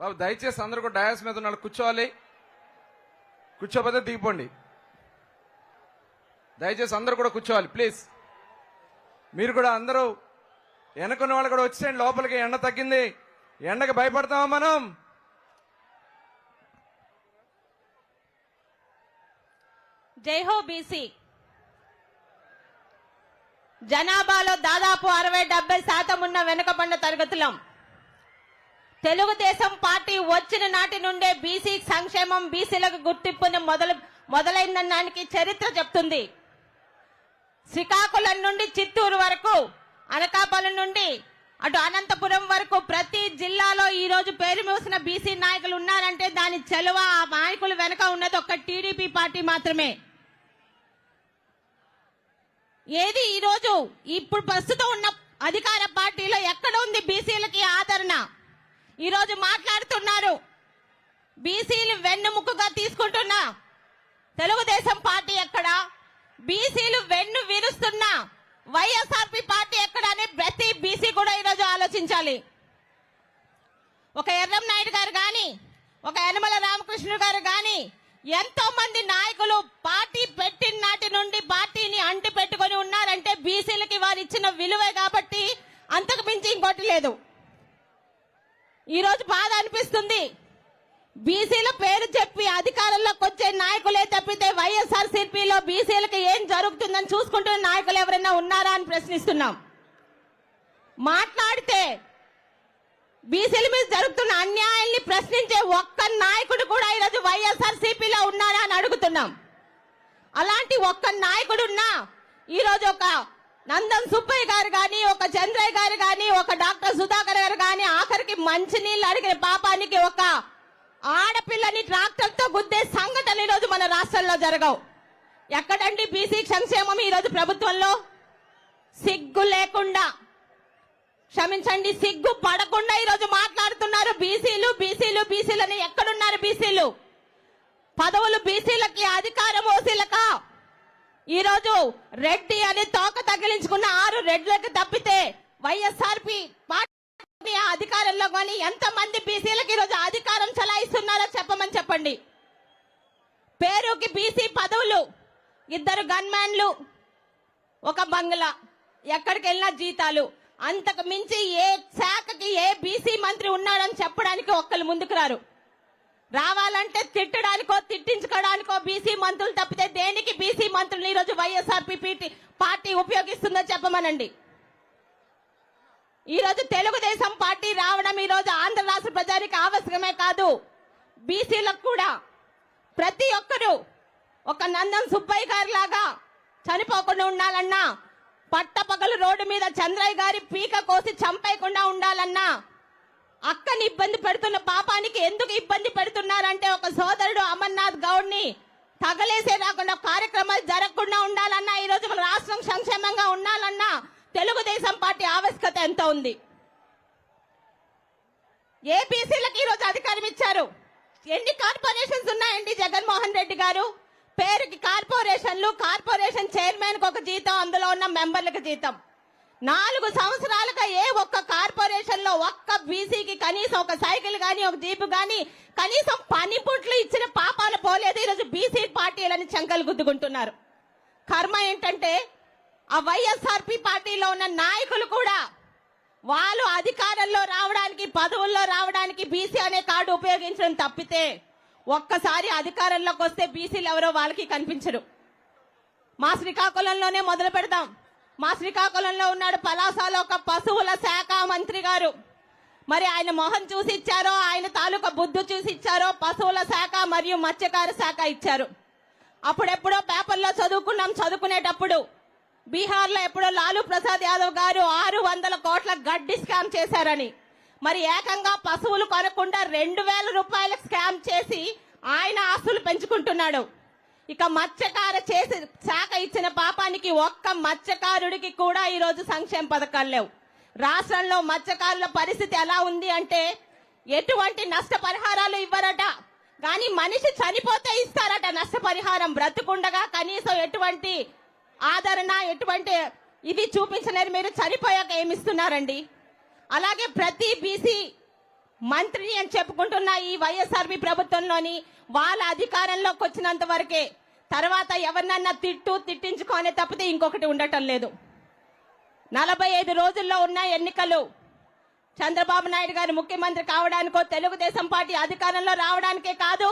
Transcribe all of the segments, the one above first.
బాబు దయచేసి అందరూ కూడా డయాస్ మీద ఉన్నాడు కూర్చోవాలి. కూర్చోపోతే దిగిపోండి. దయచేసి అందరూ కూడా కూర్చోవాలి ప్లీజ్. మీరు కూడా అందరూ వెనకున్న వాళ్ళు కూడా వచ్చేయండి లోపలికి. ఎండ తగ్గింది, ఎండకి భయపడతామా మనం? జై హో బీసీ. జనాభాలో దాదాపు 60-70% ఉన్న వెనుకబడిన తరగతులం. తెలుగుదేశం పార్టీ వచ్చిన నాటి నుండే బీసీ సంక్షేమం, బీసీలకు గుర్తింపుని మొదలైందనడానికి చరిత్ర చెప్తుంది. శ్రీకాకుళం నుండి చిత్తూరు వరకు, అనకాపల్లి నుండి అటు అనంతపురం వరకు ప్రతి జిల్లాలో ఈ రోజు పేరు మోసిన బీసీ నాయకులు ఉన్నారంటే దాని చెలవ ఆ నాయకులు వెనక ఉన్నది ఒక్క టీడీపీ పార్టీ మాత్రమే. ఏది ఈ రోజు ఇప్పుడు ప్రస్తుతం ఉన్న అధికార పార్టీలో ఎక్కడ ఉంది బీసీలకి ఆదరణ? ఈ రోజు మాట్లాడుతున్నారు బీసీలు వెన్నుముకగా తీసుకుంటున్న తెలుగుదేశం పార్టీ ఎక్కడ, బీసీలు వెన్ను విరుస్తున్న వైఎస్ఆర్పీ పార్టీ ఎక్కడ అని ప్రతి బీసీ కూడా ఈరోజు ఆలోచించాలి. ఒక ఎర్రం నాయుడు గారు గాని, ఒక యనమల రామకృష్ణుడు గారు గాని ఎంతో మంది నాయకులు పార్టీ పెట్టిన నాటి నుండి పార్టీని అంటి పెట్టుకుని ఉన్నారంటే బీసీలకి వారు ఇచ్చిన విలువే కాబట్టి, అంతకు మించి ఇంకోటి లేదు. ఈ రోజు బాధ అనిపిస్తుంది. బీసీల పేరు చెప్పి అధికారంలోకి వచ్చే నాయకులే తప్పితే వైఎస్ఆర్సీపీలో బీసీలకు ఏం జరుగుతుందని చూసుకుంటున్న నాయకులు ఎవరైనా ఉన్నారా అని ప్రశ్నిస్తున్నాం. మాట్లాడితే బీసీల మీద జరుగుతున్న అన్యాయాన్ని ప్రశ్నించే ఒక్క నాయకుడు కూడా ఈరోజు వైఎస్ఆర్సీపీలో ఉన్నారా అని అడుగుతున్నాం. అలాంటి ఒక్క నాయకుడు ఉన్నా ఈరోజు ఒక నందం సుబ్బయ్య గారు గాని, ఒక చంద్రయ్య గారు గాని, ఒక డాక్టర్ సుధాకర్ గారు గాని ఆఖరికి మంచినీళ్ళు అడిగిన పాపానికి ఒక ఆడపిల్లని ట్రాక్టర్ తో గుద్దే సంఘటన ఈ రోజు మన రాష్ట్రంలో జరగవు. ఎక్కడండి బీసీ సంక్షేమం ఈ రోజు ప్రభుత్వంలో? సిగ్గు లేకుండా, క్షమించండి, సిగ్గు పడకుండా ఈ రోజు మాట్లాడుతున్నారు బీసీలు బీసీలు బీసీలని. ఎక్కడున్నారు బీసీలు? పదవులు బీసీలకి, అధికారం ఓసీలక. ఈ రోజు రెడ్డి అని తోక తగిలించుకున్న 6 రెడ్లకు తప్పితే వైఎస్ఆర్పీ పార్టీ అధికారంలో కానీ ఎంతమంది బీసీలకు ఈ రోజు అధికారం చలాయిస్తున్నారో చెప్పమని చెప్పండి. పేరుకి బీసీ పదవులు, 2 గన్మ్యాన్లు, ఒక బంగ్లా, ఎక్కడికి వెళ్ళినా జీతాలు. అంతకు మించి ఏ శాఖకి ఏ బీసీ మంత్రి ఉన్నాడని చెప్పడానికి ఒక్కరు ముందుకు రారు. రావాలంటే తిట్టడానికో తిట్టించుకోవడానికో బీసీ మంత్రులు తప్పితే దేనికి బీసీ మంత్రులు ఈ రోజు వైఎస్ఆర్పీ పార్టీ ఉపయోగిస్తుందో చెప్పమనండి. ఈ రోజు తెలుగుదేశం పార్టీ రావడం ఈ రోజు ఆంధ్ర రాష్ట్ర ప్రజానికి ఆవశ్యకమే కాదు, బీసీలకు కూడా. ప్రతి ఒక్కరూ ఒక నందం సుబ్బయ్య గారి లాగా చనిపోకుండా ఉండాలన్నా, పట్టపగలు రోడ్డు మీద చంద్రయ్య గారి పీక కోసి చంపేయకుండా ఉండాలన్నా, అక్కని ఇబ్బంది పెడుతున్న పాపానికి ఎందుకు ఇబ్బంది పెడుతున్నారంటే ఒక సోదరుడు అమర్నాథ్ గౌడ్ ని తగలేసే రాకుండా కార్యక్రమాలు జరగకుండా ఉండాలన్నా, ఈ రోజు మన రాష్ట్రం సంక్షేమంగా ఉండాలన్నా తెలుగుదేశం పార్టీ ఆవశ్యకత ఎంత ఉంది? ఏ బీసీలకు ఈ రోజు అధికారం ఇచ్చారు? ఎన్ని కార్పొరేషన్స్ ఉన్నాయండి జగన్మోహన్ రెడ్డి గారు? పేరుకి కార్పొరేషన్లు, కార్పొరేషన్ చైర్మన్ కు ఒక జీతం, అందులో ఉన్న మెంబర్లకు జీతం. 4 సంవత్సరాలుగా ఏ ఒక్క కార్పొరేషన్ లో ఒక్క బీసీకి కనీసం ఒక సైకిల్ గాని, ఒక జీపు గాని, కనీసం పనిపుట్లు ఇచ్చిన పాపాలు పోలేదు. ఈరోజు బీసీ పార్టీలని చంకలు గుద్దుకుంటున్నారు. కర్మ ఏంటంటే ఆ వైఎస్ఆర్పీ పార్టీలో ఉన్న నాయకులు కూడా వాళ్ళు అధికారంలో రావడానికి, పదవుల్లో రావడానికి బీసీ అనే కార్డు ఉపయోగించడం తప్పితే ఒక్కసారి అధికారంలోకి వస్తే బీసీలు ఎవరో వాళ్ళకి కనిపించరు. మా శ్రీకాకుళంలోనే మొదలు పెడదాం. మా శ్రీకాకుళంలో ఉన్నాడు పలాసలో ఒక పశువుల శాఖ మంత్రి గారు. మరి ఆయన మొహం చూసి ఇచ్చారో, ఆయన తాలూకా బుద్ధి చూసి ఇచ్చారో పశువుల శాఖ మరియు మత్స్యకార శాఖ ఇచ్చారు. అప్పుడెప్పుడో పేపర్లో చదువుకున్నాం, చదువుకునేటప్పుడు బీహార్ లో ఎప్పుడో లాలూ ప్రసాద్ యాదవ్ గారు 600 కోట్ల గడ్డి స్కామ్ చేశారని. మరి ఏకంగా పశువులు కొనకుండా 2000 రూపాయల స్కామ్ చేసి ఆయన ఆస్తులు పెంచుకుంటున్నాడు. ఇక మత్స్యకార చేసి శాఖ ఇచ్చిన పాపానికి ఒక్క మత్స్యకారుడికి కూడా ఈ రోజు సంక్షేమ పథకాలు లేవు. రాష్ట్రంలో మత్స్యకారుల పరిస్థితి ఎలా ఉంది అంటే ఎటువంటి నష్టపరిహారాలు ఇవ్వరట, కానీ మనిషి చనిపోతే ఇస్తారట నష్టపరిహారం. బ్రతుకుండగా కనీసం ఎటువంటి ఆదరణ, ఎటువంటి ఇది చూపించలేరు. మీరు చనిపోయాక ఏమిస్తున్నారండి? అలాగే ప్రతి బీసీ మంత్రిని అని చెప్పుకుంటున్న ఈ వైఎస్ఆర్బీ ప్రభుత్వంలోని వాళ్ళ అధికారంలోకి వచ్చినంత వరకే, తర్వాత ఎవరినన్నా తిట్టించుకోనే తప్పితే ఇంకొకటి ఉండటం లేదు. 45 రోజుల్లో ఉన్న ఎన్నికలు చంద్రబాబు నాయుడు గారు ముఖ్యమంత్రి కావడానికో తెలుగుదేశం పార్టీ అధికారంలో రావడానికే కాదు,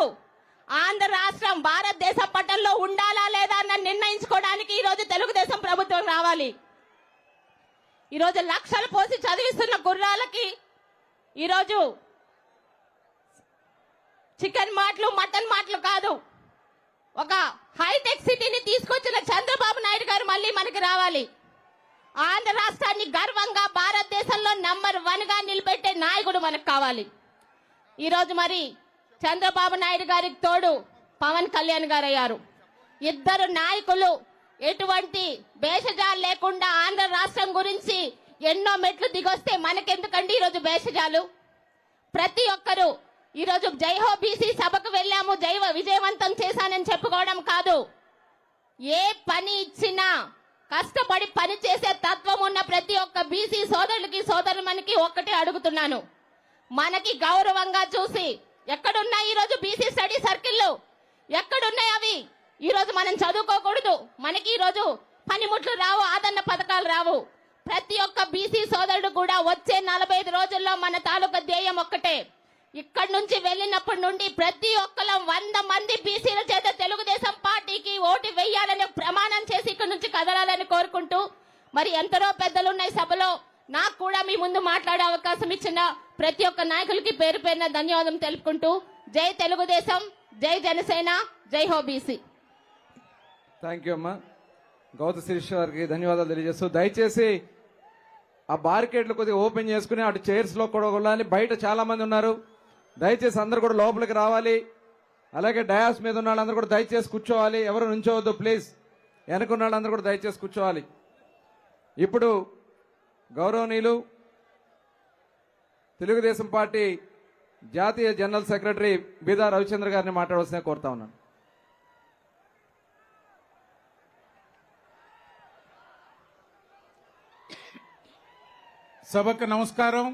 ఆంధ్ర రాష్ట్రం భారతదేశ పట్టణంలో ఉండాలా లేదా అన్న నిర్ణయించుకోవడానికి ఈ రోజు తెలుగుదేశం ప్రభుత్వం రావాలి. ఈ రోజు లక్షలు పోసి చదివిస్తున్న గుర్రాలకి ఈరోజు చికెన్ మాటలు మటన్ మాటలు కాదు, ఒక హైటెక్ సిటీని తీసుకొచ్చిన చంద్రబాబు నాయుడు గారు మళ్ళీ మనకి రావాలి. ఆంధ్ర రాష్ట్రాన్ని గర్వంగా భారతదేశంలో నంబర్ 1 గా నిలబెట్టే నాయకుడు మనకు కావాలి. ఈరోజు మరి చంద్రబాబు నాయుడు గారికి తోడు పవన్ కళ్యాణ్ గారు అయ్యారు. ఇద్దరు నాయకులు ఎటువంటి భేషజాలు లేకుండా ఆంధ్ర రాష్ట్రం గురించి ఎన్నో మెట్లు దిగొస్తే మనకెందుకండి ఈరోజు భేషజాలు? ప్రతి ఒక్కరూ ఈరోజు జైహో బీసీ సభకు వెళ్ళాము, విజయవంతం చేశానని చెప్పుకోవడం కాదు, ఏ పని ఇచ్చినా కష్టపడి పని చేసే తత్వం ఉన్న ప్రతి ఒక్క బీసీ సోదరులకి సోదరుమనికి ఒక్కటే అడుగుతున్నాను, మనకి గౌరవంగా చూసి ఎక్కడున్నాయి ఈరోజు బీసీ స్టడీ సర్కిళ్ళు? ఎక్కడున్నాయి అవి? ఈరోజు మనం చదువుకోకూడదు, మనకి ఈరోజు పనిముట్లు రావు, ఆదరణ పథకాలు రావు. ప్రతి ఒక్క బీసీ సోదరుడు కూడా వచ్చే 45 రోజుల్లో మన తాలూకా ధ్యేయం ఒక్కటే, ఇక్కడి నుంచి వెళ్ళినప్పటి నుండి ప్రతి ఒక్కరం 100 మంది బీసీల చేత తెలుగుదేశం పార్టీకి ఓటు వేయాలని ప్రమాణం చేసి ఇక్కడి నుంచి కదలాలని కోరుకుంటూ, మరి ఎంతరో పెద్దలున్నాయి సభలో, నాకు కూడా మీ ముందు మాట్లాడే అవకాశం ఇచ్చిన ప్రతి ఒక్క నాయకులకి పేరు పేరున ధన్యవాదం తెలుపుకుంటూ, జై తెలుగుదేశం, జై జనసేన, జై హో బీసీ. థ్యాంక్ యూ అమ్మా. గౌత శిరీష్ గారికి ధన్యవాదాలు తెలియజేస్తూ, దయచేసి ఆ బార్కెట్లు కొద్దిగా ఓపెన్ చేసుకుని అటు చైర్స్ లో కూడా వెళ్ళాలి. బయట చాలా మంది ఉన్నారు, దయచేసి అందరు కూడా లోపలికి రావాలి. అలాగే డయాస్ మీద ఉన్న వాళ్ళందరూ కూడా దయచేసి కూర్చోవాలి, ఎవరు నుంచోవద్దు ప్లీజ్. వెనకున్న వాళ్ళందరూ కూడా దయచేసి కూర్చోవాలి. ఇప్పుడు గౌరవనీయులు తెలుగుదేశం పార్టీ జాతీయ జనరల్ సెక్రటరీ బీదా రవిచంద్ర గారిని మాట్లాడవలసిన కోరుతా ఉన్నాను. సభకు నమస్కారం.